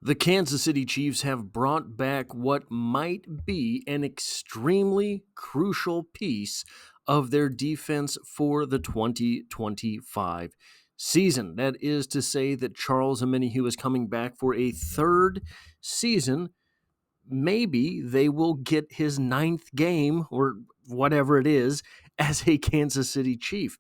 The Kansas City Chiefs have brought back what might be an extremely crucial piece of their defense for the 2025 season. That is to say that Charles Omenihu is coming back for a third season. Maybe they will get his ninth game or whatever it is as a Kansas City Chief.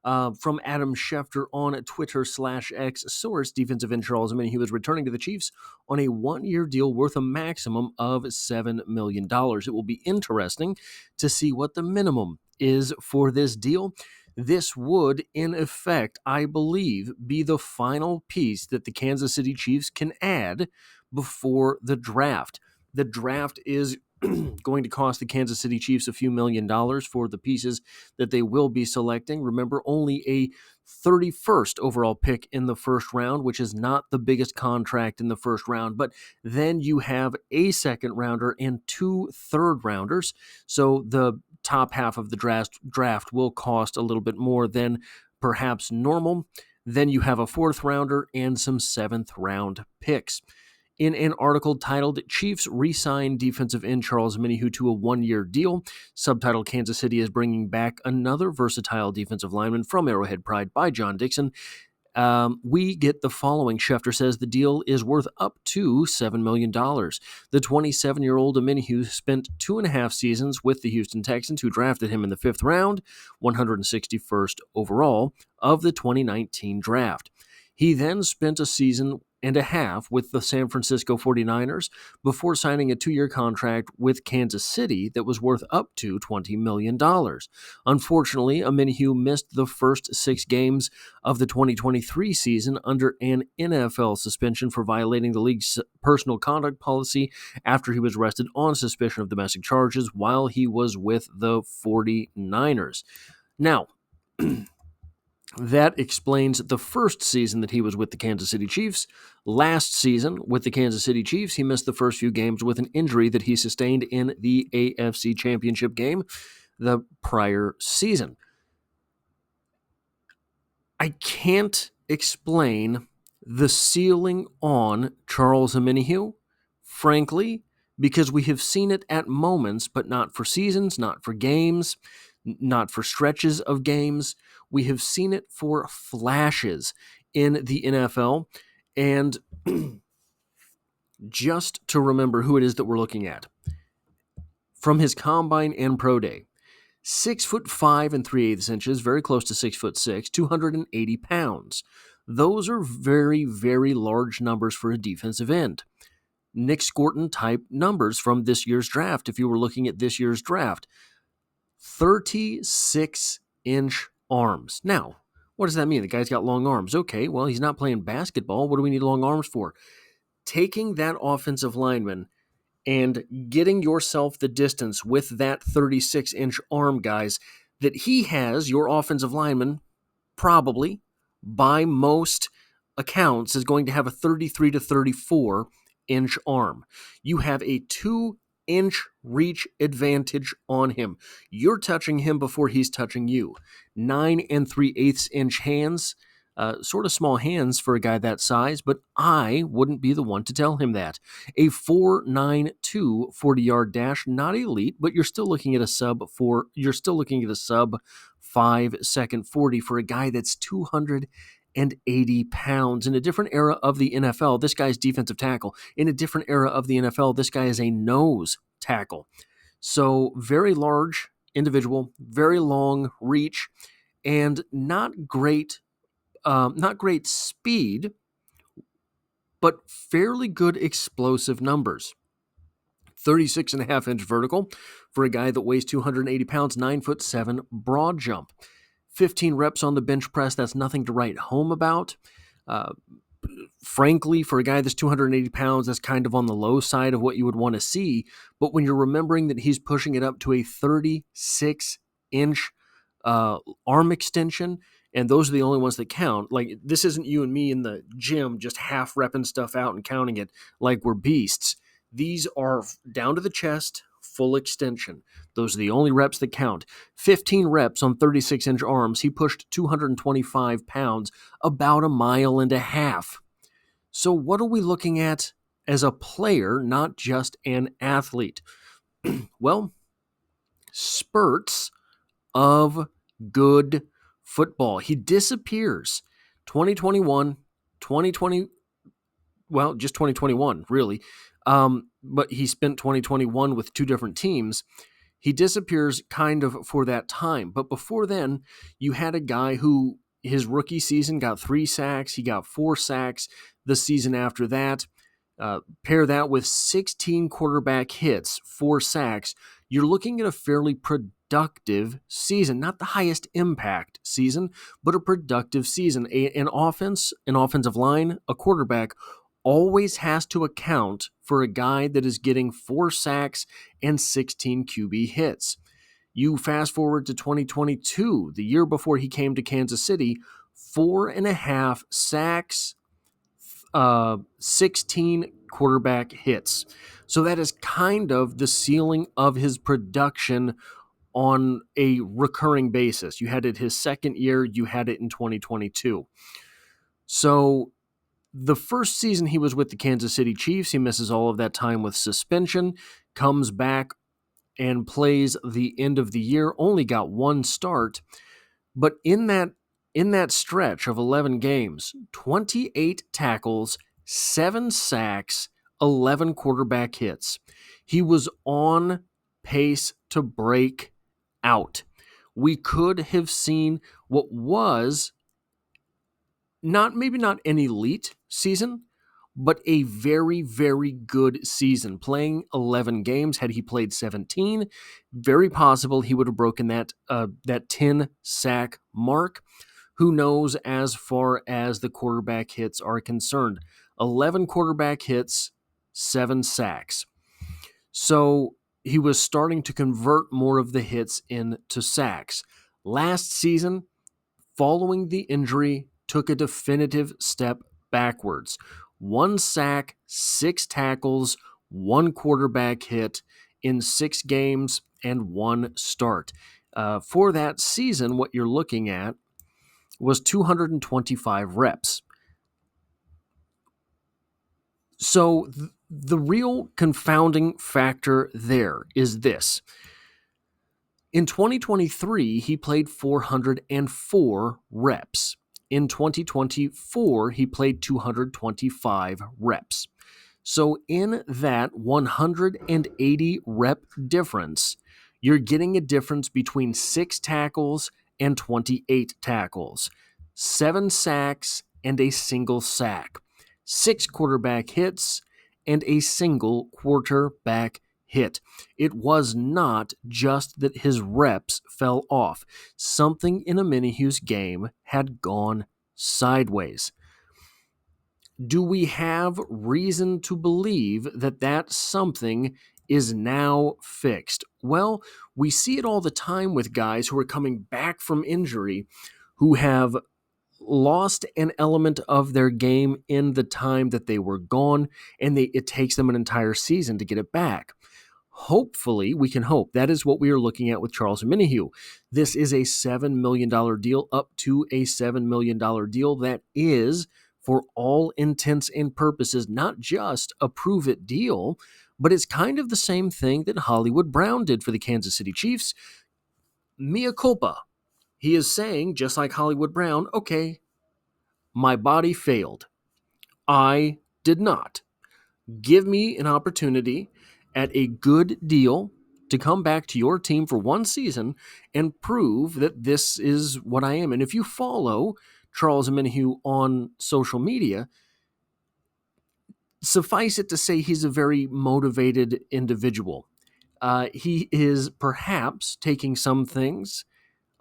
From Adam Schefter on Twitter/X source, defensive end Charles Omenihu was returning to the Chiefs on a one-year deal worth a maximum of $7 million. It will be interesting to see what the minimum is for this deal. This would, in effect, I believe, be the final piece that the Kansas City Chiefs can add before the draft. The draft is going to cost the Kansas City Chiefs a few $1,000,000 for the pieces that they will be selecting. Remember, only a 31st overall pick in the first round, which is not the biggest contract in the first round, but then you have a second rounder and 2 third rounders. So the top half of the draft will cost a little bit more than perhaps normal. Then you have a 4th rounder and some 7th round picks. In an article titled Chiefs Re-Sign Defensive End Charles Omenihu to a One-Year Deal, subtitled Kansas City is Bringing Back Another Versatile Defensive Lineman from Arrowhead Pride by John Dixon, we get the following. Schefter says the deal is worth up to $7 million. The 27-year-old Omenihu spent 2.5 seasons with the Houston Texans, who drafted him in the 5th round, 161st overall of the 2019 draft. He then spent a season and a half with the San Francisco 49ers before signing a 2-year contract with Kansas City that was worth up to $20 million. Unfortunately, Omenihu missed the first 6 games of the 2023 season under an NFL suspension for violating the league's personal conduct policy after he was arrested on suspicion of domestic charges while he was with the 49ers. Now, that explains the first season that he was with the Kansas City Chiefs. Last season, with the Kansas City Chiefs, he missed the first few games with an injury that he sustained in the AFC Championship game the prior season. I can't explain the ceiling on Charles Omenihu, frankly, because we have seen it at moments, but not for seasons, not for games, not for stretches of games. We have seen it for flashes in the NFL. And just to remember who it is that we're looking at, from his combine and pro day, 6'5" and 3/8 inches, very close to 6'6", 280 pounds. Those are very, very large numbers for a defensive end. Nick Scorton type numbers from this year's draft, if you were looking at this year's draft. 36-inch arms. Now, what does that mean? The guy's got long arms. Okay, well, he's not playing basketball. What do we need long arms for? Taking that offensive lineman and getting yourself the distance with that 36-inch arm, guys, that he has, your offensive lineman, probably, by most accounts, is going to have a 33 to 34-inch arm. You have a 2-inch reach advantage on him. You're touching him before he's touching you. 9 3/8 inch hands, sort of small hands for a guy that size, but I wouldn't be the one to tell him that. A 4.92 40-yard dash, not elite, but you're still looking at a sub 5-second 40 for a guy that's 280 pounds. In a different era of the NFL, this guy's defensive tackle. In a different era of the NFL, this guy is a nose tackle. So very large individual, very long reach, and not great speed, but fairly good explosive numbers. 36.5-inch vertical for a guy that weighs 280 pounds, 9'7" broad jump. 15 reps on the bench press, that's nothing to write home about. Frankly, for a guy that's 280 pounds, that's kind of on the low side of what you would want to see. But when you're remembering that he's pushing it up to a 36-inch arm extension, and those are the only ones that count. Like, this isn't you and me in the gym just half repping stuff out and counting it like we're beasts. These are down to the chest, full extension. Those are the only reps that count. 15 reps on 36-inch arms. He pushed 225 pounds, about 1.5 miles. So what are we looking at as a player, not just an athlete? Well, spurts of good football. He disappears 2021, 2020, well, just 2021, really. But he spent 2021 with two different teams. He disappears kind of for that time. But before then, you had a guy who his rookie season got 3 sacks. He got 4 sacks the season after that. Pair that with 16 quarterback hits, 4 sacks. You're looking at a fairly productive season, not the highest impact season, but a productive season. An offensive line, a quarterback always has to account for a guy that is getting 4 sacks and 16 QB hits. You fast forward to 2022, the year before he came to Kansas City, 4.5 sacks, 16 quarterback hits. So that is kind of the ceiling of his production on a recurring basis. You had it his second year, you had it in 2022. So the first season he was with the Kansas City Chiefs, he misses all of that time with suspension, comes back and plays the end of the year, only got 1 start. But in that stretch of 11 games, 28 tackles, 7 sacks, 11 quarterback hits. He was on pace to break out. We could have seen what was maybe not an elite season, but a very, very good season. Playing 11 games, had he played 17, very possible he would have broken that 10 sack mark. Who knows as far as the quarterback hits are concerned? 11 quarterback hits, 7 sacks. So he was starting to convert more of the hits into sacks. Last season, following the injury, took a definitive step backwards. 1 sack, 6 tackles, 1 quarterback hit in 6 games and 1 start. For that season, what you're looking at was 225 reps. So the real confounding factor there is this. In 2023, he played 404 reps. In 2024, he played 225 reps. So in that 180 rep difference, you're getting a difference between 6 tackles and 28 tackles, 7 sacks and a single sack, 6 quarterback hits and a single quarterback hit. It was not just that his reps fell off. Something in Omenihu's game had gone sideways. Do we have reason to believe that something is now fixed? Well, we see it all the time with guys who are coming back from injury who have lost an element of their game in the time that they were gone, and it takes them an entire season to get it back. Hopefully, we can hope. That is what we are looking at with Charles Omenihu. This is a $7 million deal, up to a $7 million deal that is, for all intents and purposes, not just a prove-it deal, but it's kind of the same thing that Hollywood Brown did for the Kansas City Chiefs. Mea culpa. He is saying, just like Hollywood Brown, okay, my body failed. I did not. Give me an opportunity at a good deal to come back to your team for 1 season and prove that this is what I am. And if you follow Charles Omenihu on social media, suffice it to say he's a very motivated individual. He is perhaps taking some things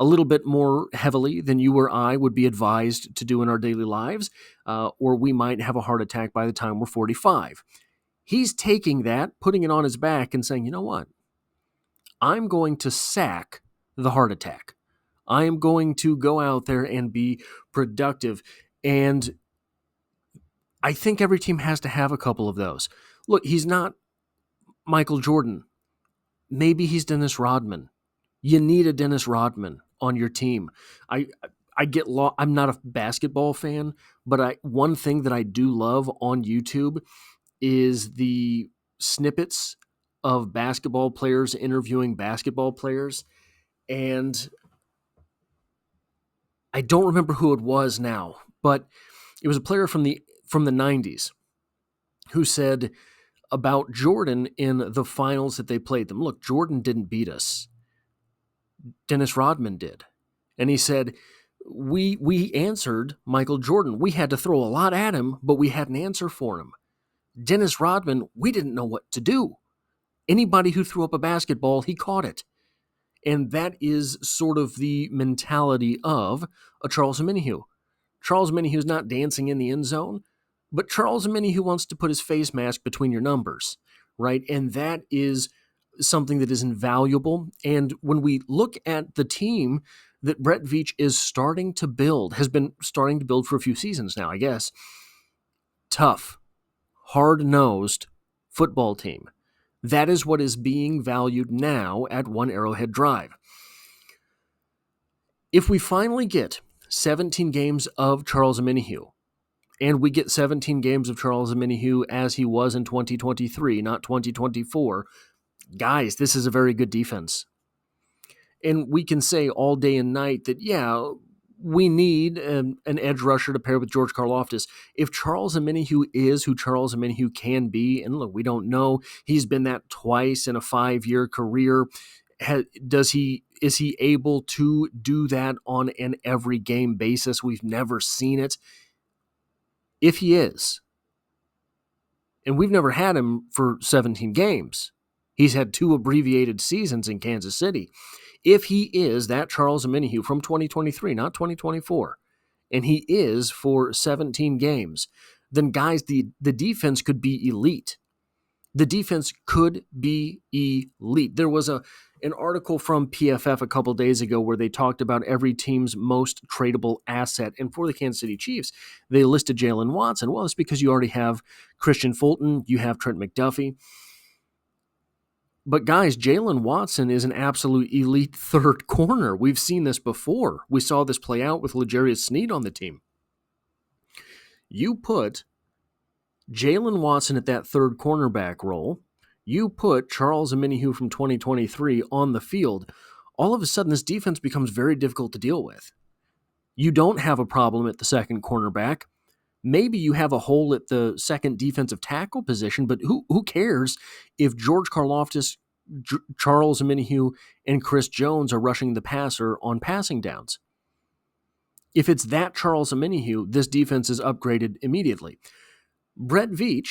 a little bit more heavily than you or I would be advised to do in our daily lives, or we might have a heart attack by the time we're 45. He's taking that, putting it on his back, and saying, you know what? I'm going to sack the heart attack. I am going to go out there and be productive. And I think every team has to have a couple of those. Look, he's not Michael Jordan. Maybe he's Dennis Rodman. You need a Dennis Rodman on your team. I get lost. I'm not a basketball fan, but one thing that I do love on YouTube is the snippets of basketball players interviewing basketball players. And I don't remember who it was now, but it was a player from the 90s who said about Jordan in the finals that they played them. Look, Jordan didn't beat us. Dennis Rodman did. And he said, we answered Michael Jordan. We had to throw a lot at him, but we had an answer for him. Dennis Rodman, we didn't know what to do. Anybody who threw up a basketball, he caught it. And that is sort of the mentality of a Charles Omenihu. Charles Omenihu is not dancing in the end zone, but Charles Omenihu wants to put his face mask between your numbers, right? And that is something that is invaluable. And when we look at the team that Brett Veach is starting to build, has been starting to build for a few seasons now, I guess, tough, hard-nosed football team. That is what is being valued now at One Arrowhead Drive. If we finally get 17 games of Charles Omenihu, and we get 17 games of Charles Omenihu as he was in 2023, not 2024, guys, this is a very good defense. And we can say all day and night that, yeah, we need an edge rusher to pair with George Karlaftis. If Charles Omenihu is who Charles Omenihu can be, and look, we don't know. He's been that twice in a 5-year career. Is he able to do that on an every game basis? We've never seen it. If he is, and we've never had him for 17 games, he's had 2 abbreviated seasons in Kansas City. If he is that Charles Omenihu from 2023, not 2024, and he is for 17 games, then guys, the defense could be elite. The defense could be elite. There was an article from PFF a couple days ago where they talked about every team's most tradable asset. And for the Kansas City Chiefs, they listed Jalen Watson. Well, it's because you already have Christian Fulton, you have Trent McDuffie. But guys, Jalen Watson is an absolute elite third corner. We've seen this before. We saw this play out with L'Jarius Sneed on the team. You put Jalen Watson at that third cornerback role, you put Charles Omenihu from 2023 on the field, all of a sudden this defense becomes very difficult to deal with. You don't have a problem at the second cornerback. Maybe you have a hole at the second defensive tackle position, but who cares if George Karlaftis, Charles Omenihu, and Chris Jones are rushing the passer on passing downs? If it's that Charles Omenihu, this defense is upgraded immediately. Brett Veach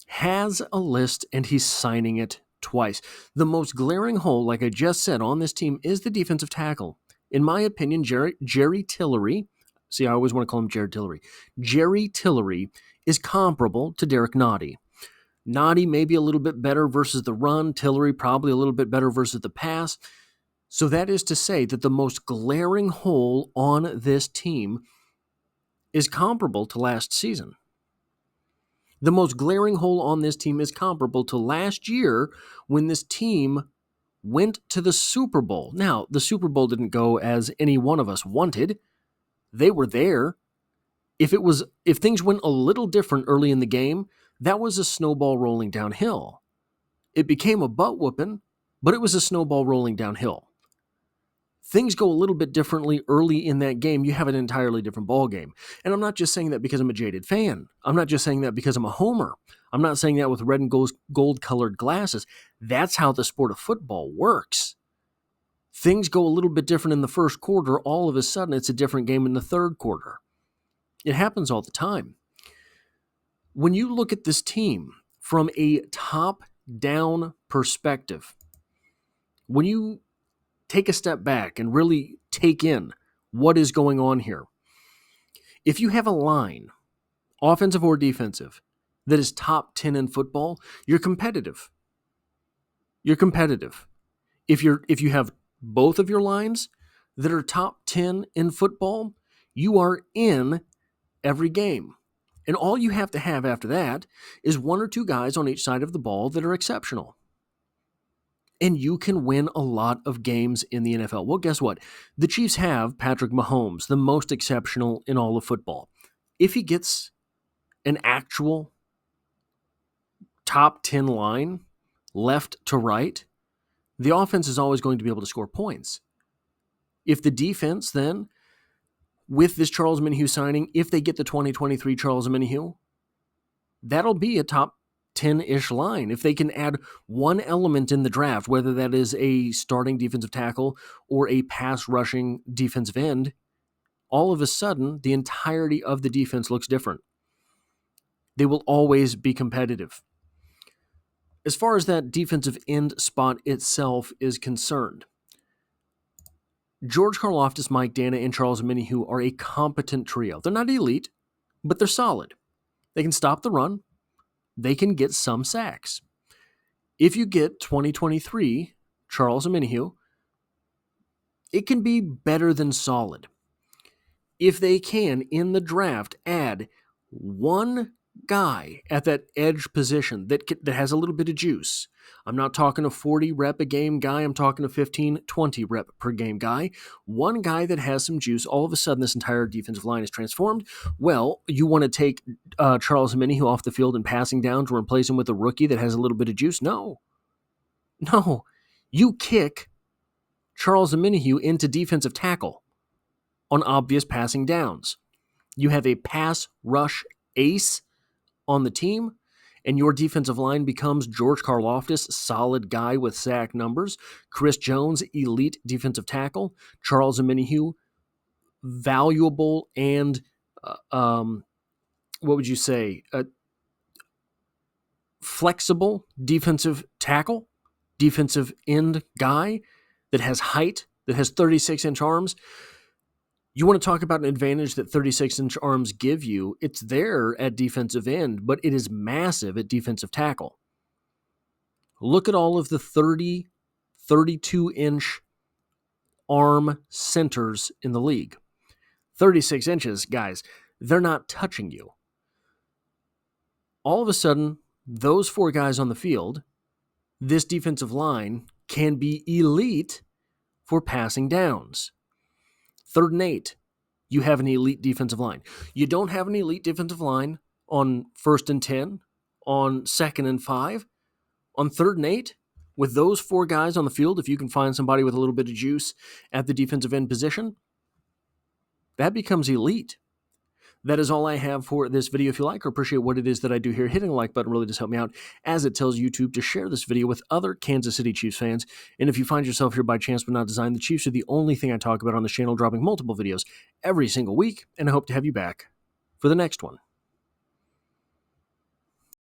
has a list, and he's signing it twice. The most glaring hole, like I just said, on this team is the defensive tackle. In my opinion, Jerry Tillery, see, I always want to call him Jared Tillery. Jerry Tillery is comparable to Derek Noddy. Noddy maybe a little bit better versus the run. Tillery probably a little bit better versus the pass. So that is to say that the most glaring hole on this team is comparable to last season. The most glaring hole on this team is comparable to last year when this team went to the Super Bowl. Now, the Super Bowl didn't go as any one of us wanted. They were there. If things went a little different early in the game, that was a snowball rolling downhill. It became a butt whooping, but it was a snowball rolling downhill. Things go a little bit differently early in that game, you have an entirely different ball game. And I'm not just saying that because I'm a jaded fan. I'm not just saying that because I'm a homer. I'm not saying that with red and gold-colored glasses. That's how the sport of football works. Things go a little bit different in the first quarter. All of a sudden, it's a different game in the third quarter. It happens all the time. When you look at this team from a top-down perspective, when you take a step back and really take in what is going on here, if you have a line, offensive or defensive, that is top 10 in football, you're competitive. You're competitive. If you have both of your lines that are top 10 in football, you are in every game. And all you have to have after that is one or two guys on each side of the ball that are exceptional. And you can win a lot of games in the NFL. Well, guess what? The Chiefs have Patrick Mahomes, the most exceptional in all of football. If he gets an actual top 10 line, left to right, the offense is always going to be able to score points. If the defense then, with this Charles Omenihu signing, if they get the 2023 Charles Omenihu, that'll be a top 10-ish line. If they can add one element in the draft, whether that is a starting defensive tackle or a pass rushing defensive end, all of a sudden, the entirety of the defense looks different. They will always be competitive. As far as that defensive end spot itself is concerned, George Karlaftis, Mike Danna, and Charles Omenihu are a competent trio. They're not elite, but they're solid. They can stop the run. They can get some sacks. If you get 2023 Charles Omenihu, it can be better than solid. If they can, in the draft, add one guy at that edge position that has a little bit of juice. I'm not talking a 40 rep a game guy. I'm talking a 15, 20 rep per game guy. One guy that has some juice. All of a sudden, this entire defensive line is transformed. Well, you want to take Charles Omenihu off the field and passing down to replace him with a rookie that has a little bit of juice? No. You kick Charles Omenihu into defensive tackle on obvious passing downs. You have a pass rush ace on the team, and your defensive line becomes George Karlaftis, solid guy with sack numbers, Chris Jones, elite defensive tackle, Charles Omenihu, valuable and, flexible defensive tackle, defensive end guy that has height, that has 36-inch arms. You want to talk about an advantage that 36-inch arms give you, it's there at defensive end, but it is massive at defensive tackle. Look at all of the 30, 32-inch arm centers in the league. 36 inches, guys, they're not touching you. All of a sudden, those four guys on the field, this defensive line can be elite for passing downs. 3rd and 8, you have an elite defensive line. You don't have an elite defensive line on 1st and 10, on 2nd and 5. On 3rd and 8, with those four guys on the field, if you can find somebody with a little bit of juice at the defensive end position, that becomes elite. That is all I have for this video. If you like or appreciate what it is that I do here, hitting the like button really does help me out, as it tells YouTube to share this video with other Kansas City Chiefs fans. And if you find yourself here by chance but not design, the Chiefs are the only thing I talk about on this channel, dropping multiple videos every single week, and I hope to have you back for the next one.